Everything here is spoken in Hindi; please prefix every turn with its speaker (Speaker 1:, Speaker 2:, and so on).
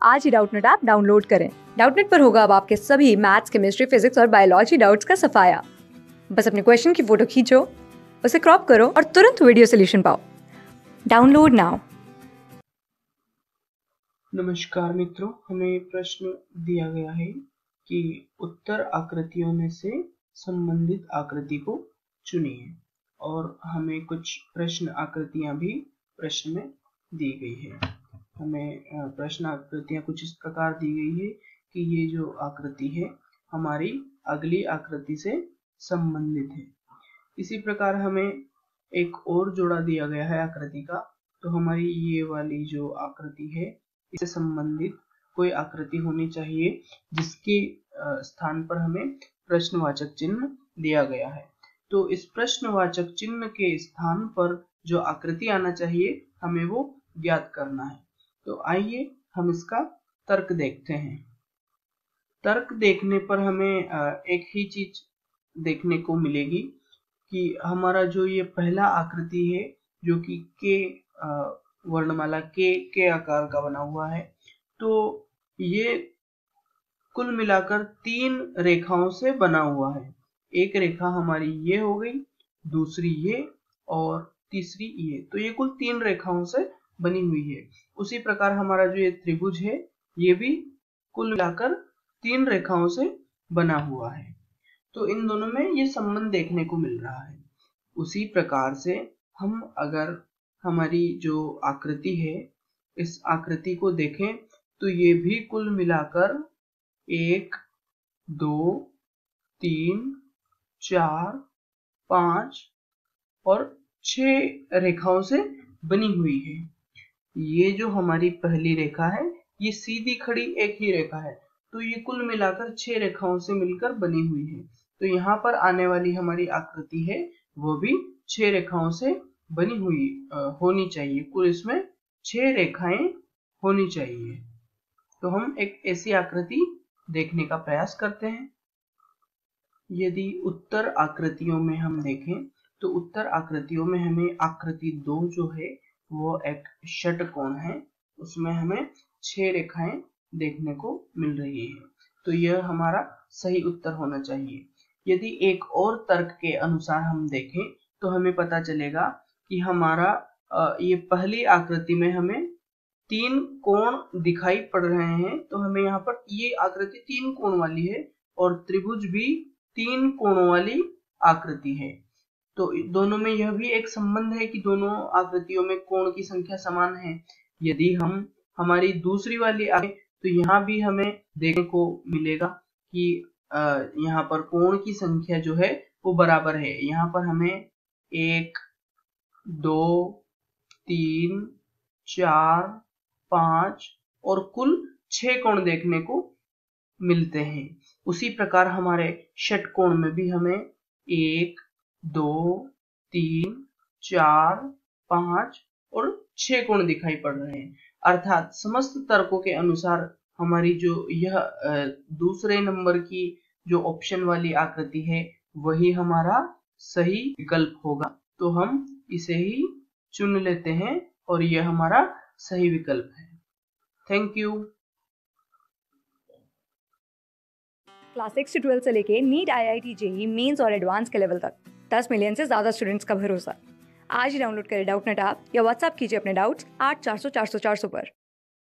Speaker 1: आज ही डाउटनेट ऐप डाउनलोड करें। डाउटनेट पर होगा अब आपके सभी मैथ्स, केमिस्ट्री, फिजिक्स और बायोलॉजी डाउट्स का सफाया। बस अपने क्वेश्चन की फोटो खींचो, उसे क्रॉप करो और तुरंत वीडियो सोल्यूशन पाओ। Download now.
Speaker 2: नमस्कार मित्रों, हमें प्रश्न दिया गया है कि उत्तर आकृतियों में से संबंधित आकृति को चुनिए और हमें कुछ प्रश्न आकृतियां भी प्रश्न में दी गई है। हमें प्रश्न आकृतियां कुछ इस प्रकार दी गई है कि ये जो आकृति है हमारी अगली आकृति से संबंधित है। इसी प्रकार हमें एक और जोड़ा दिया गया है आकृति का, तो हमारी ये वाली जो आकृति है इससे संबंधित कोई आकृति होनी चाहिए जिसके स्थान पर हमें प्रश्नवाचक चिन्ह दिया गया है। तो इस प्रश्नवाचक चिन्ह के स्थान पर जो आकृति आना चाहिए हमें वो ज्ञात करना है। तो आइए हम इसका तर्क देखते हैं। तर्क देखने पर हमें एक ही चीज देखने को मिलेगी कि हमारा जो ये पहला आकृति है जो कि के वर्णमाला के आकार का बना हुआ है, तो ये कुल मिलाकर 3 रेखाओं से बना हुआ है। एक रेखा हमारी ये हो गई, दूसरी ये और तीसरी ये, तो ये कुल 3 रेखाओं से बनी हुई है। उसी प्रकार हमारा जो ये त्रिभुज है ये भी कुल मिलाकर 3 रेखाओं से बना हुआ है। तो इन दोनों में ये संबंध देखने को मिल रहा है। उसी प्रकार से हम अगर हमारी जो आकृति है इस आकृति को देखें तो ये भी कुल मिलाकर 1, 2, 3, 4, 5 और 6 रेखाओं से बनी हुई है। ये जो हमारी पहली रेखा है ये सीधी खड़ी एक ही रेखा है, तो ये कुल मिलाकर 6 रेखाओं से मिलकर बनी हुई है। तो यहाँ पर आने वाली हमारी आकृति है वो भी 6 रेखाओं से बनी हुई होनी चाहिए। कुल इसमें 6 रेखाएं होनी चाहिए। तो हम एक ऐसी आकृति देखने का प्रयास करते हैं। यदि उत्तर आकृतियों में हम देखें तो उत्तर आकृतियों में हमें आकृति 2 जो है वो एक षटकोण है, उसमें हमें 6 रेखाएं देखने को मिल रही है। तो यह हमारा सही उत्तर होना चाहिए। यदि एक और तर्क के अनुसार हम देखें तो हमें पता चलेगा कि हमारा ये पहली आकृति में हमें 3 कोण दिखाई पड़ रहे हैं। तो हमें यहाँ पर ये आकृति 3 कोण वाली है और त्रिभुज भी 3 कोणों वाली आकृति है। तो दोनों में यह भी एक संबंध है कि दोनों आकृतियों में कोण की संख्या समान है। यदि हम हमारी दूसरी वाली आकृति तो यहाँ भी हमें देखने को मिलेगा कि यहाँ पर कोण की संख्या जो है वो बराबर है। यहाँ पर हमें 1, 2, 3, 4, 5 और कुल 6 कोण देखने को मिलते हैं। उसी प्रकार हमारे षटकोण में भी हमें 1, 2, 3, 4, 5 और 6 कोण दिखाई पड़ रहे हैं। अर्थात समस्त तर्कों के अनुसार हमारी जो यह दूसरे नंबर की जो ऑप्शन वाली आकृति है वही हमारा सही विकल्प होगा। तो हम इसे ही चुन लेते हैं और यह हमारा सही विकल्प है। Thank you.
Speaker 1: क्लास 6 से 12 से लेके नीट, IIT, JEE मेंस और एडवांस के लेवल तक 10 मिलियन से ज्यादा स्टूडेंट्स का भरोसा। आज ही डाउनलोड करें डाउटनेट ऐप या व्हाट्सएप कीजिए अपने डाउट्स 8400 400 400 पर।